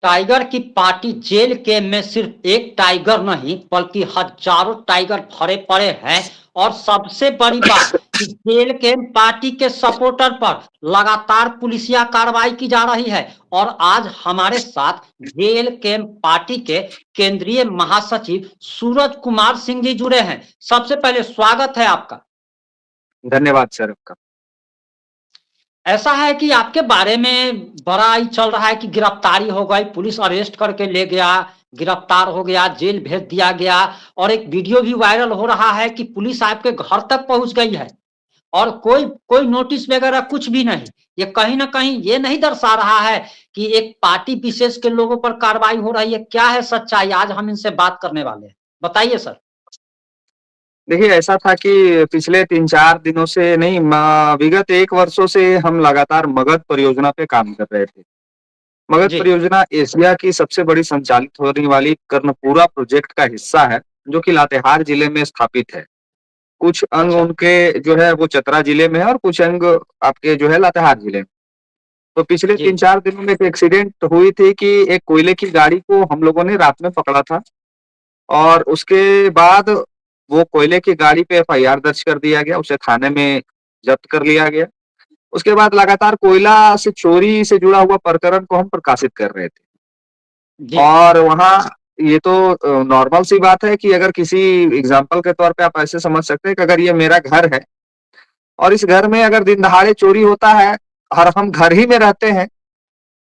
Tiger की party jail के में सिर्फ एक टाइगर नहीं बल्कि हजारों टाइगर भरे पड़े हैं। और सबसे बड़ी बात कि जेल के पार्टी के सपोर्टर पर लगातार पुलिसिया कार्रवाई की जा रही है। और आज हमारे साथ जेल के पार्टी के केंद्रीय महासचिव सूरज कुमार सिंह जी जुड़े हैं। सबसे पहले स्वागत है आपका। धन्यवाद सर आपका। ऐसा है कि आपके बारे में बड़ा ही चल रहा है कि गिरफ्तारी हो गई, पुलिस अरेस्ट करके ले गया, गिरफ्तार हो गया, जेल भेज दिया गया। और एक वीडियो भी वायरल हो रहा है कि पुलिस आपके घर तक पहुंच गई है और कोई कोई नोटिस वगैरह कुछ भी नहीं। ये कहीं ना कहीं ये नहीं दर्शा रहा है कि एक पार्टी विशेष के लोगों पर कार्रवाई हो रही है। क्या है सच्चाई? आज हम इनसे बात करने वाले हैं, बताइए सर। देखिए, ऐसा था कि पिछले 3-4 दिनों से नहीं, विगत 1 वर्षों से हम लगातार मगध परियोजना पे काम कर रहे थे। मगध जी परियोजना एशिया की सबसे बड़ी संचालित होने वाली कर्णपुरा प्रोजेक्ट का हिस्सा है, जो कि लातेहार जिले में स्थापित है। कुछ अंग अच्छा। उनके जो है वो चतरा जिले में है और कुछ अंग आपके जो है लातेहार जिले में। तो पिछले जी 3-4 दिनों में एक एक्सीडेंट हुई थी कि एक कोयले की गाड़ी को हम लोगों ने रात में पकड़ा था और उसके बाद वो कोयले की गाड़ी पे एफआईआर दर्ज कर दिया गया, उसे थाने में जब्त कर लिया गया। उसके बाद लगातार कोयला से चोरी से जुड़ा हुआ प्रकरण को हम प्रकाशित कर रहे थे। जी और वहाँ ये तो नॉर्मल सी बात है कि अगर किसी एग्जाम्पल के तौर पे आप ऐसे समझ सकते हैं कि अगर ये मेरा घर है और इस घर में अगर दिन दहाड़े चोरी होता है और हम घर ही में रहते हैं,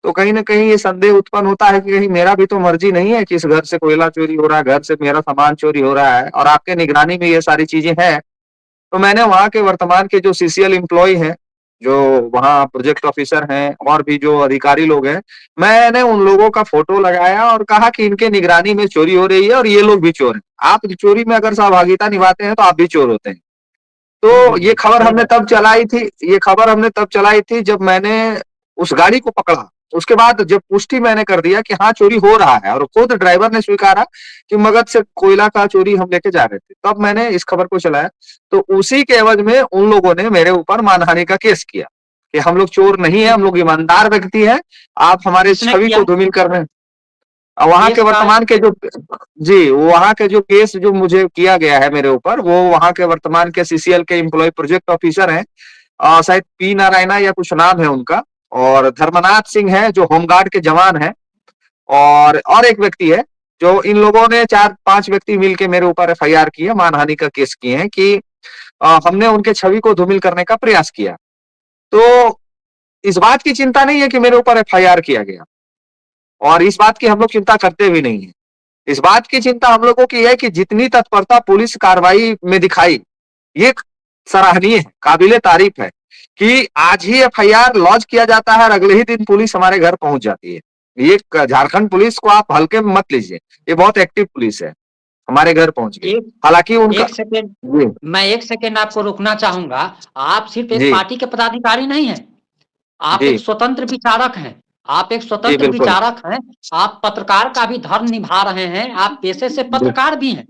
तो कहीं न कहीं ये संदेह उत्पन्न होता है कि कहीं मेरा भी तो मर्जी नहीं है कि इस घर से कोयला चोरी हो रहा है, घर से मेरा सामान चोरी हो रहा है और आपके निगरानी में ये सारी चीजें हैं। तो मैंने वहाँ के वर्तमान के जो सीसीएल एम्प्लॉयी हैं, जो वहाँ प्रोजेक्ट ऑफिसर हैं और भी जो अधिकारी लोग हैं, मैंने उन लोगों का फोटो लगाया और कहा कि इनके निगरानी में चोरी हो रही है और ये लोग भी चोर हैं। आप चोरी में अगर सहभागिता निभाते हैं तो आप भी चोर होते हैं। तो ये खबर सही हमने बात। तब चलाई थी, ये खबर हमने तब चलाई थी जब मैंने उस गाड़ी को पकड़ा। उसके बाद जब पुष्टि मैंने कर दिया कि हाँ चोरी हो रहा है और खुद ड्राइवर ने स्वीकारा कि मगध से कोयला का चोरी हम लेके जा रहे थे, तब मैंने इस खबर को चलाया। तो उसी के एवज में उन लोगों ने मेरे ऊपर मानहानि का केस किया कि हम लोग चोर नहीं है, हम लोग ईमानदार व्यक्ति हैं, आप हमारे किसने छवि किया को धूमिल कर रहे हैं। वहाँ के केस का? वर्तमान के जो जी, वहाँ के जो केस जो मुझे किया गया है मेरे ऊपर, वो वहाँ के वर्तमान के सीसीएल के एम्प्लॉय प्रोजेक्ट ऑफिसर हैं। शायद पी नारायणा या कुछ नाम है उनका, और धर्मनाथ सिंह है जो होमगार्ड के जवान हैं, और एक व्यक्ति है। जो इन लोगों ने 4-5 व्यक्ति मिलके मेरे ऊपर एफआईआर की है, मानहानि का केस किए हैं कि हमने उनके छवि को धूमिल करने का प्रयास किया। तो इस बात की चिंता नहीं है कि मेरे ऊपर एफआईआर किया गया, और इस बात की हम लोग चिंता करते भी नहीं है। इस बात की चिंता हम लोगों की है कि जितनी तत्परता पुलिस कार्रवाई में दिखाई, ये सराहनीय है, काबिले तारीफ है कि आज ही एफआईआर लॉन्च किया जाता है और अगले ही दिन पुलिस हमारे घर पहुंच जाती है। ये झारखंड पुलिस को आप हल्के में मत लीजिए, ये बहुत एक्टिव पुलिस है, हमारे घर पहुंच गई। एक हालांकि उनका एक सेकेंड, जी मैं एक सेकेंड आपको रोकना चाहूंगा। आप सिर्फ एक जी पार्टी के पदाधिकारी नहीं हैं, आप एक जी स्वतंत्र विचारक हैं। आप एक जी स्वतंत्र बिल्कुल विचारक हैं। आप पत्रकार का भी धर्म निभा रहे हैं, आप पेशे से पत्रकार भी हैं।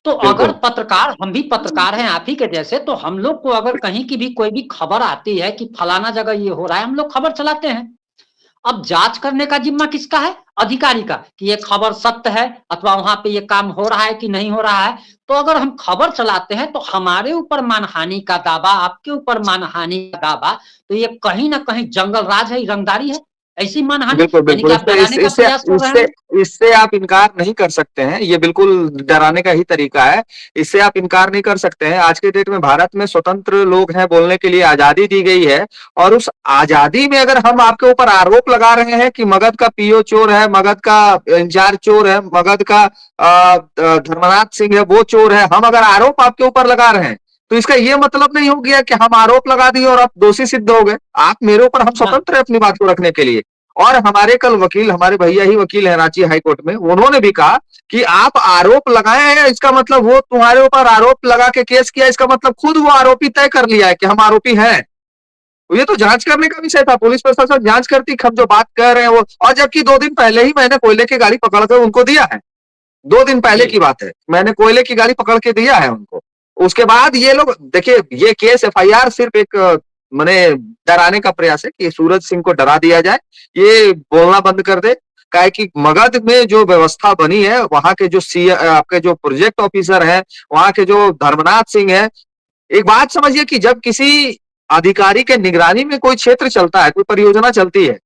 तो अगर बिल्कुल पत्रकार, हम भी पत्रकार हैं आप ही के जैसे, तो हम लोग को अगर कहीं की भी कोई भी खबर आती है कि फलाना जगह ये हो रहा है, हम लोग खबर चलाते हैं। अब जांच करने का जिम्मा किसका है? अधिकारी का, कि ये खबर सत्य है अथवा वहां पे ये काम हो रहा है कि नहीं हो रहा है। तो अगर हम खबर चलाते हैं तो हमारे ऊपर मानहानि का दावा, आपके ऊपर मानहानि का दावा, तो ये कहीं ना कहीं जंगल राज है, रंगदारी है, ऐसी मानहानि। बिल्कुल यानी कि बिल्कुल, आप इससे डराने इससे का इससे प्रयास कर रहे इससे हैं। इससे आप इनकार नहीं कर सकते हैं, ये बिल्कुल डराने का ही तरीका है। इससे आप इनकार नहीं कर सकते हैं। आज के डेट में भारत में स्वतंत्र लोग हैं, बोलने के लिए आजादी दी गई है, और उस आजादी में अगर हम आपके ऊपर आरोप लगा रहे हैं कि मगध का पीओ चोर है, मगध का इंचार्ज चोर है, मगध का धर्मनाथ सिंह है वो चोर है, हम अगर आरोप आपके ऊपर लगा रहे हैं, तो इसका ये मतलब नहीं हो गया कि हम आरोप लगा दिए और आप दोषी सिद्ध हो गए। आप मेरे ऊपर, हम हाँ, स्वतंत्र है अपनी बात को रखने के लिए। और हमारे कल वकील, हमारे भैया ही वकील है रांची हाई कोर्ट में, उन्होंने भी कहा कि आप आरोप लगाए हैं, इसका मतलब वो तुम्हारे ऊपर आरोप लगा के केस किया, इसका मतलब खुद वो आरोपी तय कर लिया है कि हम आरोपी हैं। तो ये तो जांच करने का विषय था, पुलिस प्रशासन जांच करती, हम जो बात कर रहे हैं वो। और जबकि 2 दिन पहले ही मैंने कोयले की गाड़ी पकड़ कर उनको दिया है, 2 दिन पहले जी की बात है, मैंने कोयले की गाड़ी पकड़ के दिया है उनको। उसके बाद ये लोग देखिए, ये केस एफआईआर सिर्फ एक मैंने डराने का प्रयास है कि सूरज सिंह को डरा दिया जाए, ये बोलना बंद कर दे। क्या है कि मगध में जो व्यवस्था बनी है, वहाँ के जो आपके जो प्रोजेक्ट ऑफिसर हैं, वहाँ के जो धर्मनाथ सिंह है, एक बात समझिए कि जब किसी अधिकारी के निगरानी में कोई क्षेत्र चलता है, कोई परियोजना चलती है,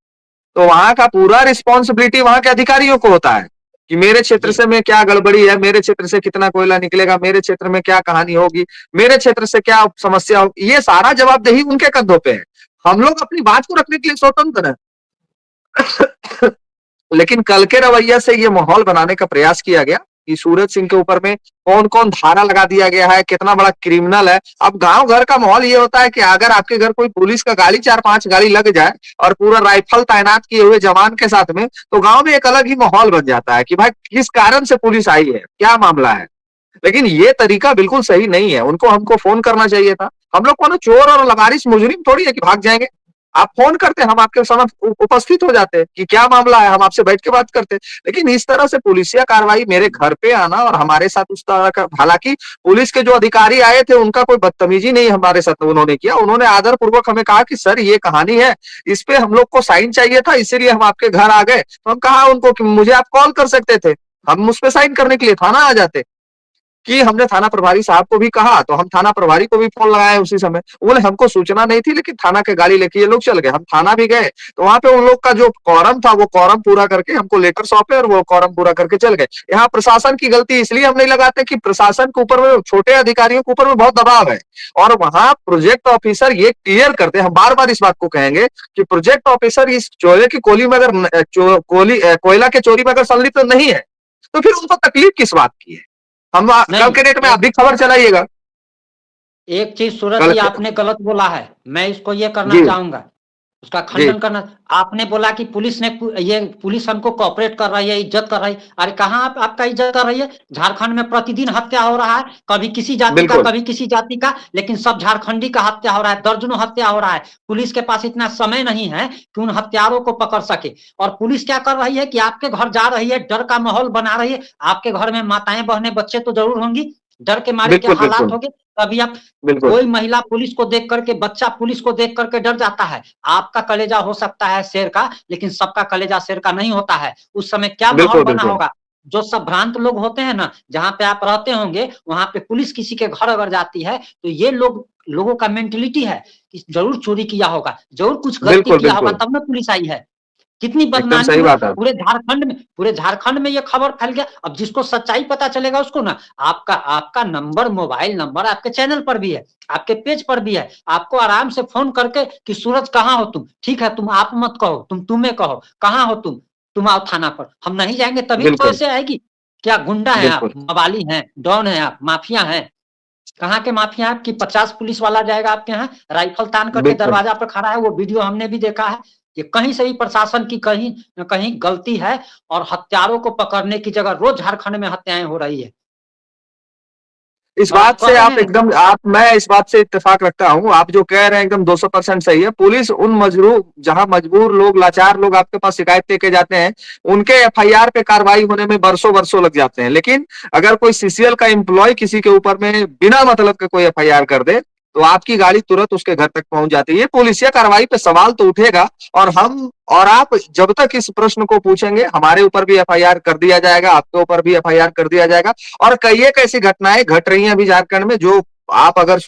तो वहां का पूरा रिस्पॉन्सिबिलिटी वहां के अधिकारियों को होता है कि मेरे क्षेत्र जी से में क्या गड़बड़ी है, मेरे क्षेत्र से कितना कोयला निकलेगा, मेरे क्षेत्र में क्या कहानी होगी, मेरे क्षेत्र से क्या समस्या होगी, ये सारा जवाबदेही उनके कंधों पे है। हम लोग अपनी बात को रखने के लिए स्वतंत्र हैं। लेकिन कल के रवैया से ये माहौल बनाने का प्रयास किया गया कि सूरज सिंह के ऊपर में कौन कौन धारा लगा दिया गया है, कितना बड़ा क्रिमिनल है। अब गांव घर का माहौल ये होता है कि अगर आपके घर कोई पुलिस का गाड़ी 4-5 गाड़ी लग जाए और पूरा राइफल तैनात किए हुए जवान के साथ में, तो गांव में एक अलग ही माहौल बन जाता है कि भाई किस कारण से पुलिस आई है, क्या मामला है। लेकिन ये तरीका बिल्कुल सही नहीं है, उनको हमको फोन करना चाहिए था। हम लोग को चोर और लवारिस मुजरिम थोड़ी है कि भाग जाएंगे। आप फोन करते, हम आपके समक्ष उपस्थित हो जाते कि क्या मामला है, हम आपसे बैठ के बात करते। लेकिन इस तरह से पुलिसिया कार्रवाई, मेरे घर पे आना और हमारे साथ उस तरह का, हालांकि पुलिस के जो अधिकारी आए थे उनका कोई बदतमीजी नहीं हमारे साथ उन्होंने किया, उन्होंने आदर पूर्वक हमें कहा कि सर ये कहानी है, इस पे हम लोग को साइन चाहिए था, इसीलिए हम आपके घर आ गए। तो हम कहा उनको कि मुझे आप कॉल कर सकते थे, हम उस पे साइन करने के लिए थाना आ जाते। कि हमने थाना प्रभारी साहब को भी कहा, तो हम थाना प्रभारी को भी फोन लगाए उसी समय, बोले हमको सूचना नहीं थी, लेकिन थाना के गाड़ी लेके ये लोग चल गए। हम थाना भी गए, तो वहां पे उन लोग का जो कॉरम था वो कॉरम पूरा करके हमको लेटर सौंपे और वो कॉरम पूरा करके चल गए। यहाँ प्रशासन की गलती इसलिए हम नहीं लगाते कि प्रशासन के ऊपर में, छोटे अधिकारियों के ऊपर में बहुत दबाव है, और वहां प्रोजेक्ट ऑफिसर ये क्लियर करते हैं, हम बार बार इस बात को कहेंगे कि प्रोजेक्ट ऑफिसर इस चोरे की कोयला के चोरी में अगर संलिप्त नहीं है, तो फिर उनको तकलीफ किस बात की है। हम कल नहीं, के डेट में आप भी खबर चलाइएगा। एक चीज सूरज कल जी आपने गलत बोला है, मैं इसको ये करना जी चाहूंगा, उसका जी खंडन करना। आपने बोला कि पुलिस ने ये पुलिस हमको कॉपरेट कर रही है, इज्जत कर रही है। अरे कहाँ आपका इज्जत कर रही है? झारखंड में प्रतिदिन हत्या हो रहा है, कभी किसी जाति का, बिल्कुल कभी किसी जाति का, लेकिन सब झारखंडी का हत्या हो रहा है, दर्जनों हत्या हो रहा है। पुलिस के पास इतना समय नहीं है कि उन हत्यारों को पकड़ सके। और पुलिस क्या कर रही है कि आपके घर जा रही है, डर का माहौल बना रही है। आपके घर में माताएं बहनें बच्चे तो जरूर होंगी, डर के मारे क्या बिल्कुल हालात बिल्कुल होंगे। कभी आप, बिल्कुल कोई महिला पुलिस को देख करके, बच्चा पुलिस को देख करके डर जाता है। आपका कलेजा हो सकता है शेर का, लेकिन सबका कलेजा शेर का नहीं होता है। उस समय क्या माहौल बिल्कुल बना बिल्कुल होगा। जो सब भ्रांत लोग होते हैं ना, जहां पे आप रहते होंगे, वहां पे पुलिस किसी के घर अगर जाती है, तो ये लोगों का मेंटेलिटी है कि जरूर चोरी किया होगा, जरूर कुछ गलती बिल्कुल किया होगा, बिल्कुल तब ना पुलिस आई है। कितनी एकदम बदनामी सही हुई बात है। पूरे झारखंड में ये खबर फैल गया। अब जिसको सच्चाई पता चलेगा उसको ना, आपका आपका नंबर, मोबाइल नंबर आपके चैनल पर भी है, आपके पेज पर भी है। आपको आराम से फोन करके कि सूरज कहाँ हो तुम, ठीक है तुम आप मत कहो, तुम तुम्हें कहो, कहाँ हो तुम आओ थाना पर। हम नहीं जाएंगे तभी तो बिल्कुल ऐसे आएगी। क्या गुंडा है आप, बिल्कुल मवाली हैं, डॉन है आप, माफिया हैं? कहाँ के माफिया हैं कि 50 पुलिस वाला जाएगा आपके यहाँ, राइफल तान करके बिल्कुल दरवाजा पर खड़ा है। वो वीडियो हमने भी देखा है। कि कहीं से भी प्रशासन की कहीं न कहीं गलती है, और हत्यारों को पकड़ने की जगह रोज झारखंड में हत्याएं हो रही है। इस और आप बात से कह रहे आप हैं एकदम आप मैं इस बात से इत्तेफाक रखता हूं, आप जो कह रहे हैं एकदम 200% सही है। पुलिस उन मजबूर, जहां मजबूर लोग, लाचार लोग आपके पास शिकायत लेके जाते हैं, उनके एफआईआर पे कार्रवाई होने में बरसों बरसों लग जाते हैं। लेकिन अगर कोई सीसीएल का एम्प्लॉय किसी के ऊपर में बिना मतलब के कोई एफआईआर कर दे, तो आपकी गाड़ी तुरंत उसके घर तक पहुंच जाती है। पुलिसिया कार्रवाई पे सवाल तो उठेगा, और हम और आप जब तक इस प्रश्न को पूछेंगे, हमारे ऊपर भी एफआईआर कर दिया जाएगा, आपके ऊपर भी एफआईआर कर दिया जाएगा। और कई एक ऐसी घटनाएं घट रही हैं अभी झारखंड में, जो आप अगर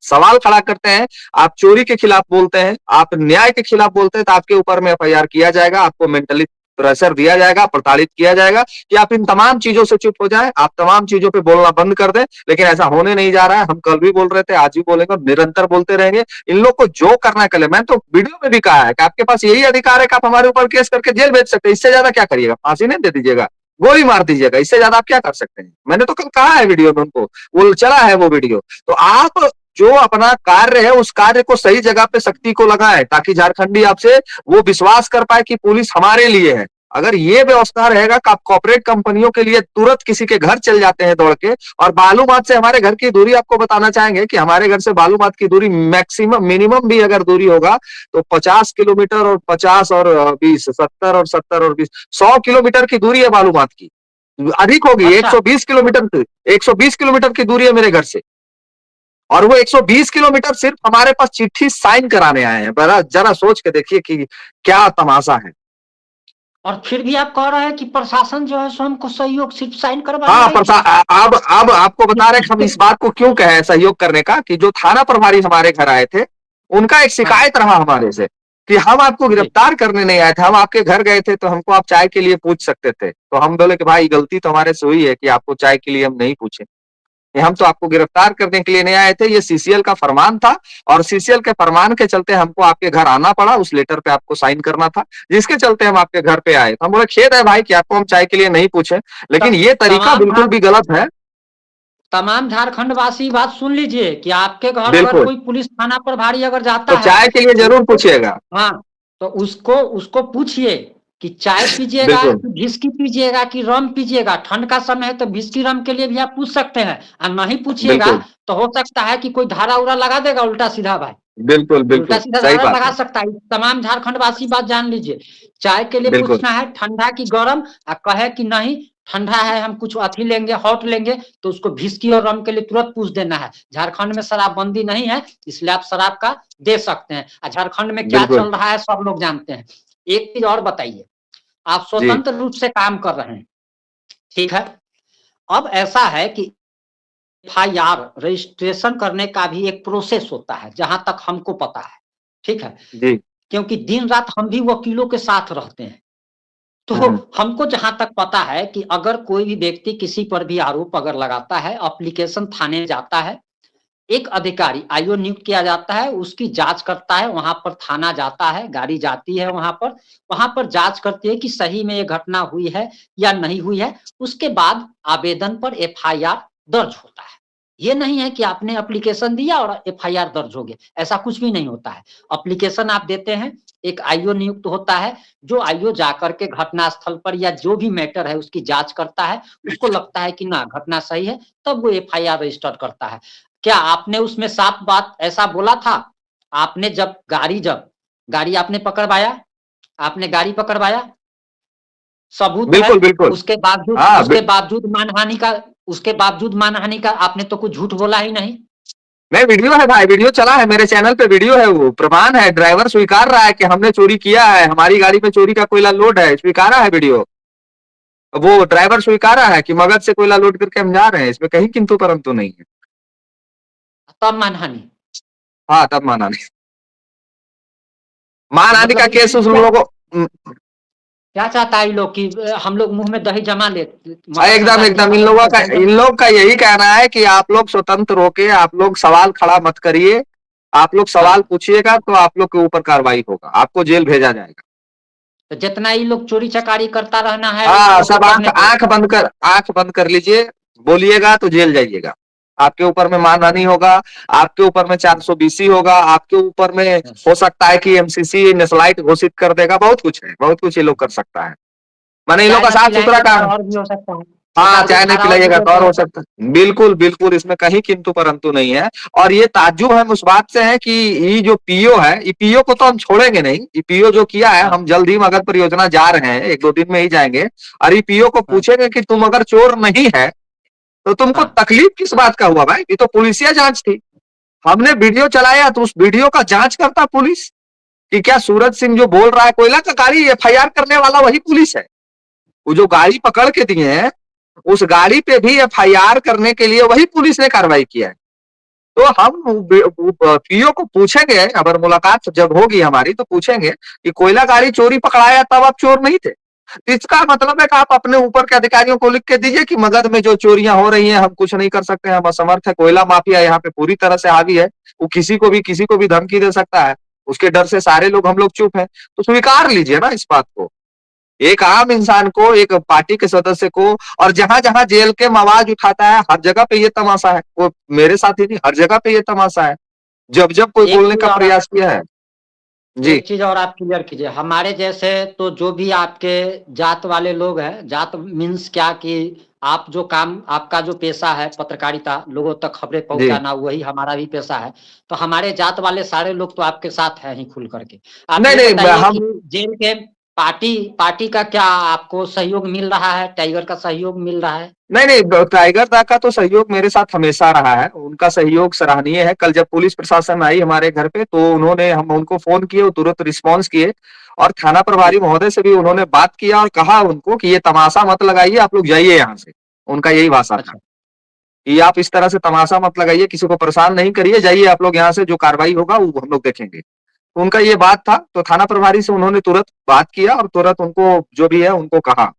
सवाल खड़ा करते हैं, आप चोरी के खिलाफ बोलते हैं, आप न्याय के खिलाफ बोलते हैं, तो आपके ऊपर में एफआईआर किया जाएगा, आपको मेंटली प्रेशर दिया जाएगा, प्रताड़ित किया जाएगा कि आप इन तमाम चीजों से चुप हो जाएं, आप तमाम चीजों पे बोलना बंद कर दें। लेकिन ऐसा होने नहीं जा रहा है। हम कल भी बोल रहे थे, आज भी बोलेंगे और निरंतर बोलते रहेंगे। इन लोग को जो करना है करें। मैंने तो वीडियो में भी कहा है कि आपके पास यही अधिकार है कि आप हमारे ऊपर केस करके जेल भेज सकते हैं। इससे ज्यादा क्या करिएगा? फांसी नहीं दे दीजिएगा, गोली मार दीजिएगा, इससे ज्यादा आप क्या कर सकते हैं? मैंने तो कल कहा है वीडियो में, उनको वो चला है वो वीडियो। तो आप जो अपना कार्य है, उस कार्य को सही जगह पे शक्ति को लगाएं, ताकि झारखंडी आपसे वो विश्वास कर पाए कि पुलिस हमारे लिए है। अगर ये व्यवस्था रहेगा कि आप कॉर्पोरेट कंपनियों के लिए तुरंत किसी के घर चल जाते हैं दौड़ के, और बालूमाथ से हमारे घर की दूरी आपको बताना चाहेंगे कि हमारे घर से बालूमाथ की दूरी मैक्सिमम, मिनिमम भी अगर दूरी होगा तो 50 किलोमीटर, और 50 और 20, 70 और 70 और 20, 100 किलोमीटर की दूरी है बालूमाथ की। अधिक होगी, अच्छा 120 किलोमीटर, 120 किलोमीटर की दूरी है मेरे घर से। और वो 120 किलोमीटर सिर्फ हमारे पास चिट्ठी साइन कराने आए हैं। जरा सोच के देखिए कि क्या तमाशा है। और फिर भी आप कह रहे हैं कि प्रशासन जो है सो हमको सहयोग सिर्फ साइन करवाने हाँ, आई थी। अब आपको बता रहे हैं कि हम इस बात को क्यों कहे सहयोग करने का, कि जो थाना प्रभारी हमारे घर आए थे, उनका एक हाँ शिकायत रहा हमारे से कि हम आपको जी गिरफ्तार करने नहीं आए थे, हम आपके घर गए थे तो हमको आप चाय के लिए पूछ सकते थे। तो हम बोले कि भाई गलती तो हमारे से हुई है कि आपको चाय के लिए हम नहीं पूछे, ये हम तो आपको गिरफ्तार करने के लिए नहीं आए थे, ये सीसीएल का फरमान था और सीसीएल के फरमान के चलते हमको आपके घर आना पड़ा, उस लेटर पे आपको साइन करना था, जिसके चलते हम आपके घर पे आए। तो हम बोले खेद है भाई कि आपको हम चाय के लिए नहीं पूछे, लेकिन ये तरीका तमाम बिल्कुल भी गलत है। तमाम झारखंड वासी बात सुन लीजिए कि आपके घर अगर बिल्कुल, कोई पुलिस थाना प्रभारी अगर जाता तो है चाय के लिए तो जरूर उसको पूछिएगा। हाँ तो उसको उसको पूछिए कि चाय पीजिएगा बिल्कुल, कि विस्की पीजिएगा कि रम पीजिएगा। ठंड का समय है तो विस्की रम के लिए भी आप पूछ सकते हैं, और नहीं पूछिएगा बिल्कुल, तो हो सकता है कि कोई धारा उरा लगा देगा उल्टा सीधा भाई, बिल्कुल, उल्टा बिल्कुल, सीधा सही धारा बात लगा है। सकता है। तमाम झारखंड वासी बात जान लीजिए, चाय के लिए बिल्कुल, पूछना है ठंडा की गरम, और कहे कि नहीं ठंडा है हम कुछ अथी लेंगे हॉट लेंगे, तो उसको विस्की और रम के लिए तुरंत पूछ देना है। झारखंड में शराबबंदी नहीं है, इसलिए आप शराब का दे सकते हैं, और झारखंड में क्या बिल्कुल, चल रहा है सब लोग जानते हैं। एक चीज और बताइए, आप जी, स्वतंत्र रूप से काम कर रहे हैं, ठीक है। अब ऐसा है कि एफआईआर रजिस्ट्रेशन करने का भी एक प्रोसेस होता है जहां तक हमको पता है, ठीक है। जी, क्योंकि दिन रात हम भी वकीलों के साथ रहते हैं, तो हुँ, हमको जहां तक पता है कि अगर कोई भी व्यक्ति किसी पर भी आरोप अगर लगाता है, एप्लीकेशन थाने जाता है, एक अधिकारी आईओ नियुक्त किया जाता है, उसकी जांच करता है, वहां पर थाना जाता है, गाड़ी जाती है वहां पर जांच करती है कि सही में ये घटना हुई है या नहीं हुई है। उसके बाद आवेदन पर एफआईआर दर्ज होता है। ये नहीं है कि आपने एप्लीकेशन दिया और एफआईआर दर्ज हो गया, ऐसा कुछ भी नहीं होता है। एप्लीकेशन आप देते हैं, एक आईओ नियुक्त होता है, जो आईओ जाकर के घटना स्थल पर या जो भी मैटर है उसकी जांच करता है, उसको लगता है कि ना घटना सही है, तब वो एफआईआर रजिस्टर करता है। क्या आपने उसमें साफ बात ऐसा बोला था? आपने जब गाड़ी आपने पकड़वाया, आपने गाड़ी पकड़वाया, सबूत है, बिल्कुल, बिल्कुल। हाँ, उसके बावजूद मानहानि का आपने तो कुछ झूठ बोला ही नहीं। नहीं वीडियो है भाई, वीडियो चला है मेरे चैनल पे, वीडियो है, वो प्रमाण है, ड्राइवर स्वीकार रहा है कि हमने चोरी किया है, हमारी गाड़ी में चोरी का कोयला लोड है, स्वीकारा है वीडियो। वो ड्राइवर स्वीकारा है कि मगध से कोयला लोड करके हम जा रहे हैं, इसमें कहीं किंतु परंतु नहीं है। तब मानहानि, हाँ, तब माना नहीं। मानहानि का मतलब केस इसमें उस क्या लोगों को क्या चाहता है ये लोग कि हम लोग मुंह में दही जमा ले, मकर एकदम संक्रांति एकदम पकड़ के दही इन जमा। लोग का यही कहना है कि आप लोग स्वतंत्र होके आप लोग सवाल खड़ा मत करिए, आप लोग सवाल हाँ पूछिएगा तो आप लोग के ऊपर कार्रवाई होगा, आपको जेल भेजा जाएगा। तो जितना ये लोग चोरी चकारी करता रहना है हाँ, वो तो सब आंख करने दो। आंख बंद कर लीजिए, बोलिएगा तो जेल जाइएगा। आपके ऊपर में मानहानि होगा, आपके ऊपर में 420 होगा, आपके ऊपर में हो सकता है कि एमसीसी नेशनलाइट घोषित कर देगा, बहुत कुछ है, बहुत कुछ ये लोग कर सकता है। माने इन लोग चाय का न साफ सुथरा पिलाएंगे तो काम। और भी हो सकता है, एक हाँ, आध गो चाय नहीं धारा और भी पिलाइएगा तो देते और हो हैं। सकता है, बिल्कुल बिल्कुल, इसमें कहीं किंतु परंतु नहीं है। और ये ताज्जुब हम उस बात से है कि ये जो पीओ है, ये पीओ को तो हम छोड़ेंगे नहीं, ये पीओ जो किया है, हाँ हम जल्द ही मगध परियोजना जा रहे हैं, एक दो दिन में ही जाएंगे, और ये पीओ को हाँ पूछेंगे कि तुम अगर चोर नहीं है तो तुमको हाँ तकलीफ किस बात का हुआ भाई, ये तो पुलिसिया जांच थी, हमने वीडियो चलाया तो उस वीडियो का जांच करता पुलिस, कि क्या सूरज सिंह जो बोल रहा है कोयला का गाड़ी एफआईआर करने वाला वही पुलिस है, वो जो गाड़ी पकड़ के दिए हैं उस गाड़ी पे भी एफआईआर करने के लिए वही पुलिस ने कार्रवाई किया है। तो हम पीओ को पूछेंगे, अगर मुलाकात जब होगी हमारी तो पूछेंगे कि कोयला गाड़ी चोरी पकड़ाया तब आप चोर नहीं थे। इसका मतलब है कि आप अपने ऊपर के अधिकारियों को लिख के दीजिए कि मगध में जो चोरियां हो रही हैं हम कुछ नहीं कर सकते, हम असमर्थ है, कोयला माफिया यहाँ पे पूरी तरह से हावी है, वो किसी को भी धमकी दे सकता है, उसके डर से सारे लोग हम लोग चुप हैं। तो स्वीकार लीजिए ना इस बात को, एक आम इंसान को, एक पार्टी के सदस्य को, और जहां जहां जेल के आवाज उठाता है हर जगह पे ये तमाशा है, वो मेरे साथ ही नहीं, हर जगह पे ये तमाशा है, जब जब कोई एक बोलने चीज का और प्रयास किया है। जी, एक चीज और आप क्लियर कीजिए, हमारे जैसे तो जो भी आपके जात वाले लोग हैं, जात मीन्स क्या कि आप जो काम आपका जो पेशा है पत्रकारिता, लोगों तक खबरें जी, पहुंचाना, वही हमारा भी पेशा है। तो हमारे जात वाले सारे लोग तो आपके साथ हैं ही खुल करके। आप नहीं ये नहीं बताइए हम कि जेल के पार्टी पार्टी का क्या आपको सहयोग मिल रहा है? टाइगर का सहयोग मिल रहा है? नहीं नहीं, टाइगर दा का तो सहयोग मेरे साथ हमेशा रहा है, उनका सहयोग सराहनीय है। कल जब पुलिस प्रशासन आई हमारे घर पे तो उन्होंने, हम उनको फोन किए, वो तुरंत रिस्पॉन्स किए और थाना प्रभारी महोदय से भी उन्होंने बात किया और कहा उनको कि ये तमाशा मत लगाइए, आप लोग जाइए यहाँ से। उनका यही भाषा था अच्छा। कि आप इस तरह से तमाशा मत लगाइए, किसी को परेशान नहीं करिए, जाइए आप लोग यहाँ से, जो कार्रवाई होगा वो हम लोग देखेंगे। तो उनका ये बात था, तो थाना प्रभारी से उन्होंने तुरंत बात किया और तुरंत उनको जो भी है उनको कहा।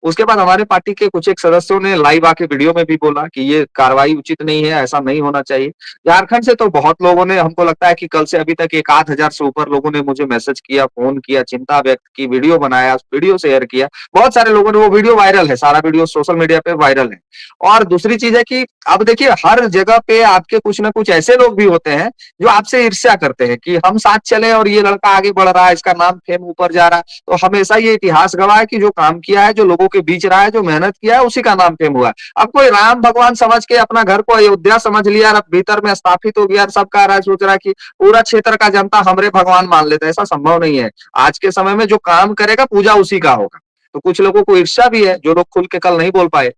उसके बाद हमारे पार्टी के कुछ एक सदस्यों ने लाइव आके वीडियो में भी बोला कि ये कार्रवाई उचित नहीं है, ऐसा नहीं होना चाहिए। झारखंड से तो बहुत लोगों ने, हमको लगता है कि कल से अभी तक 1,000 से ऊपर लोगों ने मुझे मैसेज किया, फोन किया, चिंता व्यक्त की, वीडियो बनाया, वीडियो शेयर किया। बहुत सारे लोगों ने, वो वीडियो वायरल है, सारा वीडियो सोशल मीडिया पे वायरल है। और दूसरी चीज है कि अब देखिए हर जगह पे आपके कुछ ना कुछ ऐसे लोग भी होते हैं जो आपसे ईर्ष्या करते हैं कि हम साथ चले और ये लड़का आगे बढ़ रहा है, इसका नाम फेम ऊपर जा रहा है। तो हमेशा ये इतिहास गवाह है कि जो काम किया है, जो लोगों के बीच रहा है, जो मेहनत किया है, उसी का नाम फेम हुआ है। अब कोई राम भगवान समझ के अपना घर को अयोध्या समझ लिया और भीतर में स्थापित हो गया, सब कह रहा है, सोच रहा है कि पूरा क्षेत्र का जनता हमरे भगवान मान लेता है, ऐसा संभव नहीं है। आज के समय में जो काम करेगा पूजा उसी का होगा। तो कुछ लोगों को ईर्ष्या भी है, जो लोग खुल के कल नहीं बोल पाए।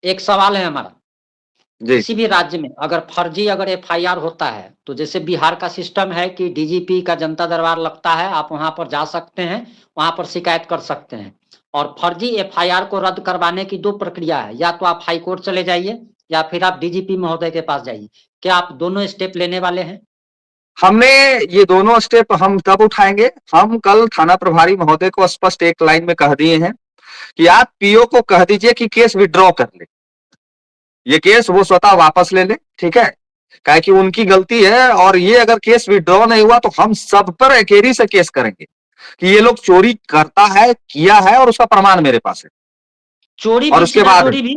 एक सवाल है हमारा, जी किसी भी राज्य में अगर फर्जी अगर एफआईआर होता है, तो जैसे बिहार का सिस्टम है कि डीजीपी का जनता दरबार लगता है, आप वहां पर जा सकते हैं, वहां पर शिकायत कर सकते हैं। और फर्जी एफआईआर को रद्द करवाने की दो प्रक्रिया है, या तो आप हाई कोर्ट चले जाइए या फिर आप डीजीपी महोदय के पास जाइए। क्या आप दोनों स्टेप लेने वाले हैं? हमने ये दोनों स्टेप हम तब उठाएंगे, हम कल थाना प्रभारी महोदय को स्पष्ट एक लाइन में कह दिए हैं कि आप पीओ को कह दीजिए कि केस विड्रॉ कर ले, ये केस वो स्वतः वापस ले ले, ठीक है, काहे कि उनकी गलती है। और ये अगर केस विड्रॉ नहीं हुआ तो हम सब पर एकेरी से केस करेंगे कि ये लोग चोरी करता है, किया है, और उसका प्रमाण मेरे पास है। चोरी और भी, उसके सीना बाद, चोरी भी,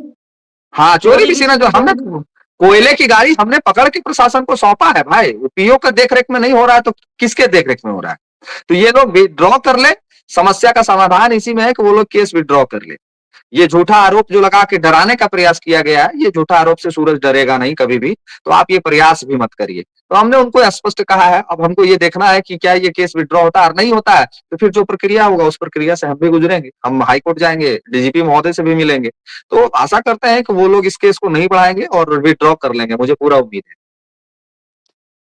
हाँ, चोरी चोरी भी भी, सीना, जो सीना हमने चोरी भी। कोयले की गाड़ी हमने पकड़ के प्रशासन को सौंपा है भाई, पीओ के देखरेख में नहीं हो रहा है तो किसके देखरेख में हो रहा है? तो ये लोग विड्रॉ कर ले, समस्या का समाधान इसी में है कि वो लोग केस विड्रॉ कर ले। ये झूठा आरोप जो लगा के डराने का प्रयास किया गया है, ये झूठा आरोप से सूरज डरेगा नहीं कभी भी, तो आप ये प्रयास भी मत करिए। तो हमने उनको स्पष्ट कहा है। अब हमको ये देखना है कि क्या ये केस विड्रॉ होता है, और नहीं होता है तो फिर जो प्रक्रिया होगा उस प्रक्रिया से हम भी गुजरेंगे, हम हाई कोर्ट जाएंगे, डीजीपी महोदय से भी मिलेंगे। तो आशा करते हैं कि वो लोग इस केस को नहीं बढ़ाएंगे और विड्रॉ कर लेंगे, मुझे पूरा उम्मीद है।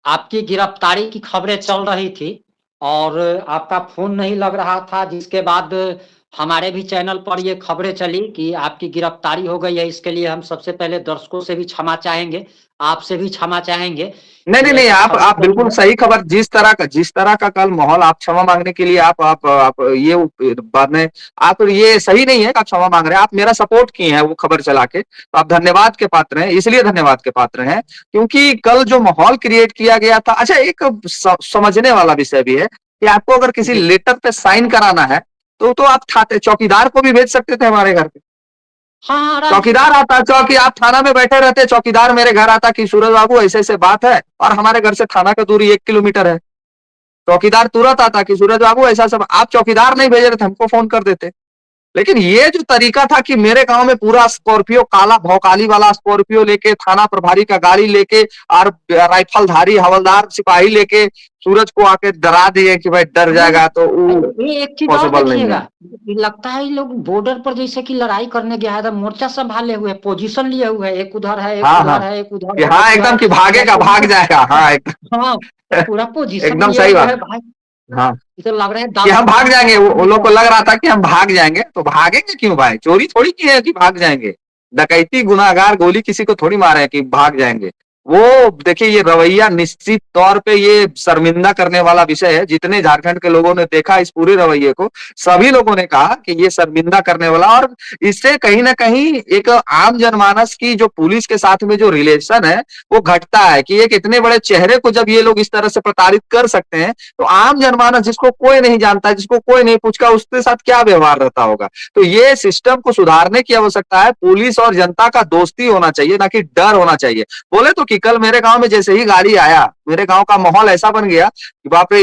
आपकी गिरफ्तारी की खबरें चल रही थी और आपका फोन नहीं लग रहा था, जिसके बाद हमारे भी चैनल पर ये खबरें चली कि आपकी गिरफ्तारी हो गई है। इसके लिए हम सबसे पहले दर्शकों से भी क्षमा चाहेंगे, आपसे भी क्षमा चाहेंगे नहीं कि नहीं नहीं, ऐसी खबरें आप चली बिल्कुल है। सही खबर, जिस तरह का कल माहौल, आप क्षमा मांगने के लिए, आप ये बाद में, आप ये सही नहीं है कि आप क्षमा मांग रहे हैं, आप मेरा सपोर्ट किए हैं वो खबर चला के, तो आप धन्यवाद के पात्र हैं। इसलिए धन्यवाद के पात्र हैं क्योंकि कल जो माहौल क्रिएट किया गया था। अच्छा, एक समझने वाला विषय भी है कि आपको अगर किसी जी। लेटर पे साइन कराना है तो आप चौकीदार को भी भेज सकते थे हमारे घर पे। हाँ, चौकीदार आता, चौकी, आप थाना में बैठे रहते, चौकीदार मेरे घर आता कि सूरज बाबू ऐसे ऐसे बात है, और हमारे घर से थाना का दूरी 1 किलोमीटर है। चौकीदार तुरंत आता कि सूरज बाबू ऐसा सब, आप चौकीदार नहीं भेज रहे थे, हमको फोन कर देते। लेकिन ये जो तरीका था कि मेरे गांव में पूरा स्कॉर्पियो, काला भौकाली वाला स्कॉर्पियो लेके, थाना प्रभारी का गाड़ी लेके और राइफलधारी हवलदार सिपाही लेके सूरज को आके डरा दिए कि भाई डर जाएगा, तो वो ये एक चीज और पॉसिबल नहीं देखिएगा, है। ये लगता है ये लोग बॉर्डर पर जैसे कि लड़ाई करने गया है, तो मोर्चा संभाले हुए, पोजीशन लिए हुए है, एक उधर है, एक हाँ हाँ, उधर है, एक उधर कि है, हाँ एक उधर एकदम है, कि पूरा भागेगा, भाग पोजीशन। जाएगा, हाँ एकदम। हाँ, पूरा पोजीशन एकदम लिए सही हुए बात। है भाई। हाँ, ये तो लग रहा है कि दाल हम भाग मखनी जाएंगे, खाने वो लोग को का। लग रहा था कि हम भाग जाएंगे, तो भागेंगे क्यों भाई? चोरी थोड़ी की है कि भाग जाएंगे। डकैती, गुनाहगार, गोली किसी को थोड़ी मारे हैं कि भाग जाएंगे। वो देखिए, ये रवैया निश्चित तौर पे ये शर्मिंदा करने वाला विषय है। जितने झारखंड के लोगों ने देखा इस पूरे रवैये को, सभी लोगों ने कहा कि ये शर्मिंदा करने वाला, और इससे कहीं ना कहीं एक आम जनमानस की जो पुलिस के साथ में जो रिलेशन है वो घटता है कि एक इतने बड़े चेहरे को जब ये लोग इस तरह से प्रताड़ित कर सकते हैं, तो आम जनमानस जिसको कोई नहीं जानता, जिसको कोई नहीं पूछता, उसके साथ क्या व्यवहार रहता होगा। तो ये सिस्टम को सुधारने की आवश्यकता है। पुलिस और जनता का दोस्ती होना चाहिए, ना कि डर होना चाहिए। बोले तो कि कल मेरे गांव में जैसे ही गाड़ी आया, मेरे गाँव का माहौल ऐसा बन गया कि बाप रे!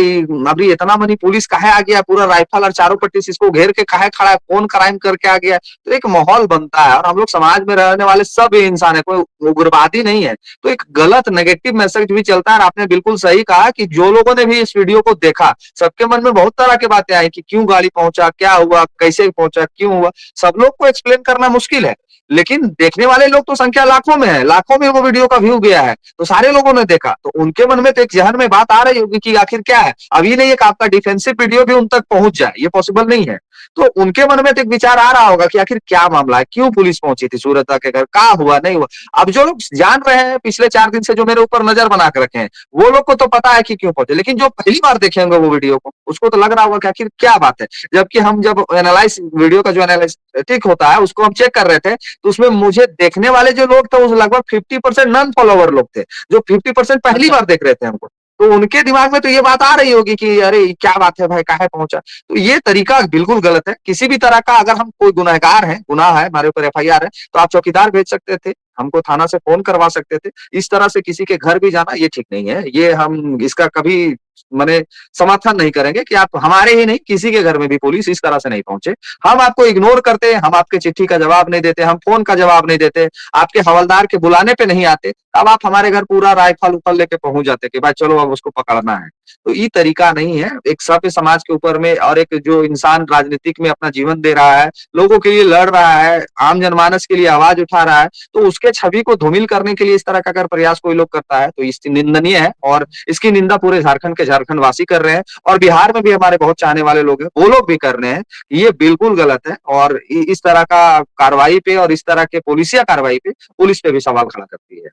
अभी इतना मनी पुलिस काहे आ गया, पूरा राइफल और चारों पट्टी से इसको घेर के काहे खड़ा है, कौन क्राइम करके आ गया है? तो एक माहौल बनता है और हम लोग समाज में रहने वाले सब इंसान है, कोई उग्रवादी नहीं है। तो एक गलत नेगेटिव मैसेज भी चलता है और आपने बिल्कुल सही कहा कि जो लोगों ने भी इस वीडियो को देखा, सबके मन में बहुत तरह की बातें आई कि क्यों गाड़ी पहुंचा, क्या हुआ, कैसे पहुंचा, क्यों हुआ? सब लोग को एक्सप्लेन करना मुश्किल है। लेकिन देखने वाले लोग तो संख्या लाखों में है, लाखों में वो वीडियो का व्यू गया है, तो सारे लोगों ने देखा, तो उनके मन में तो एक ज़हन में बात आ रही होगी कि आखिर क्या है? अब ये नहीं है कि आपका डिफेंसिव वीडियो भी उन तक पहुंच जाए, ये पॉसिबल नहीं है। तो उनके मन में तो एक विचार आ रहा होगा कि आखिर क्या मामला है? क्यों पुलिस पहुंची थी सूरत के घर? क्या हुआ, नहीं हुआ? अब जो लोग जान रहे हैं पिछले 4 दिन से जो मेरे ऊपर नजर बना के रखे हैं, वो लोग को तो पता है कि क्यों पहुंचे, लेकिन जो पहली बार देखेंगे वो वीडियो को, उसको तो लग रहा होगा कि आखिर क्या बात है? जबकि हम जब एनालाइज वीडियो का जो एनालिटिक होता है, उसको हम चेक कर रहे थे, तो उसमें मुझे देखने वाले जो लोग थे, उस लगभग 50% नॉन फॉलोवर लोग थे, जो 50% पहली अच्छा। बार देख रहे थे हमको। तो उनके दिमाग में तो ये बात आ रही होगी कि अरे क्या बात है भाई, काहे पहुंचा? तो ये तरीका बिल्कुल गलत है। किसी भी तरह का अगर हम कोई गुनहगार हैं, गुनाह है, हमारे ऊपर एफआईआर है, तो आप चौकीदार भेज सकते थे, हमको थाना से फ़ोन करवा सकते थे। इस तरह से किसी के घर भी जाना ये ठीक नहीं है। ये हम इसका कभी माने समर्थन नहीं करेंगे कि आप हमारे ही नहीं, किसी के घर में भी पुलिस इस तरह से नहीं पहुंचे। हम आपको इग्नोर करते, हम आपके चिट्ठी का जवाब नहीं देते, हम फ़ोन का जवाब नहीं देते, आपके हवलदार के बुलाने पे नहीं आते, तब आप हमारे घर पूरा राइफल-उफल लेके पहुँच जाते कि भाई चलो अब उसको पकड़ना है। तो ये तरीका नहीं है। एक सभ्य समाज के ऊपर में और एक जो इंसान राजनीतिक में अपना जीवन दे रहा है, लोगों के लिए लड़ रहा है, आम जनमानस के लिए आवाज़ उठा रहा है, तो उसके छवि को धूमिल करने के लिए इस तरह का अगर प्रयास कोई लोग करता है, तो इस निंदनीय है और इसकी निंदा पूरे झारखंड के झारखंड वासी कर रहे हैं और बिहार में भी हमारे बहुत चाहने वाले लोग हैं, वो लोग भी कर रहे हैं। ये बिल्कुल गलत है और इस तरह का कार्रवाई पे और इस तरह के पुलिसिया कार्रवाई पे पुलिस पे भी सवाल खड़ा करती है।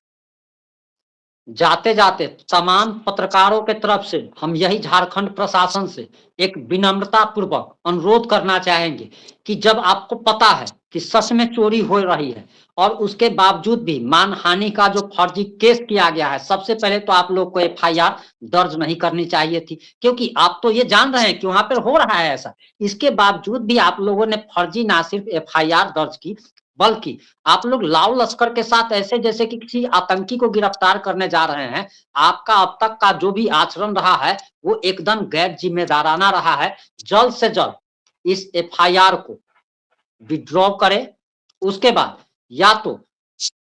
जाते-जाते तमाम पत्रकारों के तरफ से हम यही झारखंड प्रशासन से एक विनम्रता पूर्वक अनुरोध करना चाहेंगे कि जब आपको पता है कि सच में चोरी हो रही है और उसके बावजूद भी मानहानि का जो फर्जी केस किया गया है, सबसे पहले तो आप लोग को एफआईआर दर्ज नहीं करनी चाहिए थी, क्योंकि आप तो ये जान रहे हैं कि वहाँ पर हो रहा है ऐसा। इसके बावजूद भी आप लोगों ने फर्जी ना सिर्फ एफआईआर दर्ज की, बल्कि आप लोग लाव लश्कर के साथ ऐसे जैसे कि किसी आतंकी को गिरफ्तार करने जा रहे हैं। आपका अब तक का जो भी आचरण रहा है, वो एकदम गैर जिम्मेदाराना रहा है। जल्द से जल्द इस एफआईआर को विथड्रॉ करें, उसके बाद या तो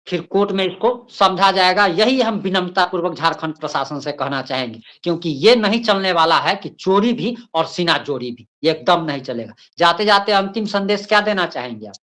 फिर कोर्ट में इसको समझा जाएगा। यही हम विनम्रता पूर्वक झारखंड प्रशासन से कहना चाहेंगे, क्योंकि ये नहीं चलने वाला है कि चोरी भी और सीना-जोरी भी, ये एकदम नहीं चलेगा। जाते-जाते अंतिम संदेश क्या देना चाहेंगे आप?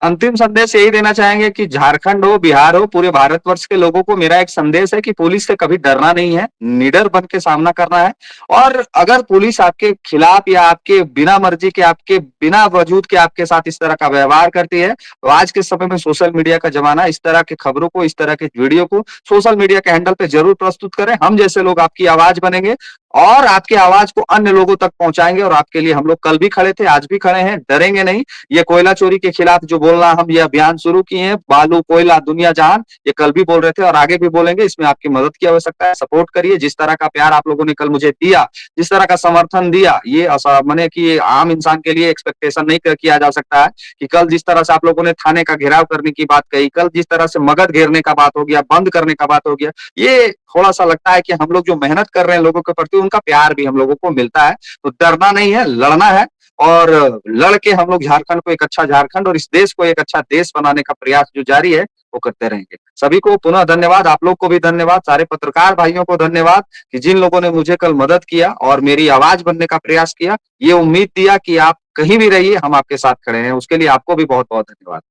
अंतिम संदेश यही देना चाहेंगे कि झारखंड हो, बिहार हो, पूरे भारतवर्ष के लोगों को मेरा एक संदेश है कि पुलिस से कभी डरना नहीं है, निडर बन के सामना करना है और अगर पुलिस आपके खिलाफ या आपके बिना मर्जी के, आपके बिना वजूद के आपके साथ इस तरह का व्यवहार करती है, तो आज के समय में सोशल मीडिया का जमाना, इस तरह की खबरों को, इस तरह के वीडियो को सोशल मीडिया के हैंडल पे जरूर प्रस्तुत करें। हम जैसे लोग आपकी आवाज बनेंगे और आपकी आवाज को अन्य लोगों तक पहुंचाएंगे और आपके लिए हम लोग कल भी खड़े थे, आज भी खड़े हैं, डरेंगे नहीं। ये कोयला चोरी के खिलाफ जो बोलना हम ये अभियान शुरू किए हैं, बालू, कोयला, दुनिया जहान, ये कल भी बोल रहे थे और आगे भी बोलेंगे। इसमें आपकी मदद की आवश्यकता है, सपोर्ट करिए। जिस तरह का प्यार आप लोगों ने कल मुझे दिया, जिस तरह का समर्थन दिया, ये माने कि आम इंसान के लिए एक्सपेक्टेशन नहीं किया जा सकता है कि कल जिस तरह से आप लोगों ने थाने का घेराव करने की बात कही, कल जिस तरह से मगध घेरने का बात हो गया, बंद करने का बात हो गया, ये थोड़ा सा लगता है कि हम लोग जो मेहनत कर रहे हैं लोगों के प्रति, उनका प्यार भी हम लोगों को मिलता है। तो डरना नहीं है, लड़ना है और लड़ के हम लोग झारखंड को एक अच्छा झारखंड और इस देश को एक अच्छा देश बनाने का प्रयास जो जारी है वो करते रहेंगे। सभी को पुनः धन्यवाद, आप लोग को भी धन्यवाद, सारे पत्रकार भाइयों को धन्यवाद कि जिन लोगों ने मुझे कल मदद किया और मेरी आवाज बनने का प्रयास किया, ये उम्मीद दिया कि आप कहीं भी रहिए हम आपके साथ खड़े हैं, उसके लिए आपको भी बहुत बहुत धन्यवाद।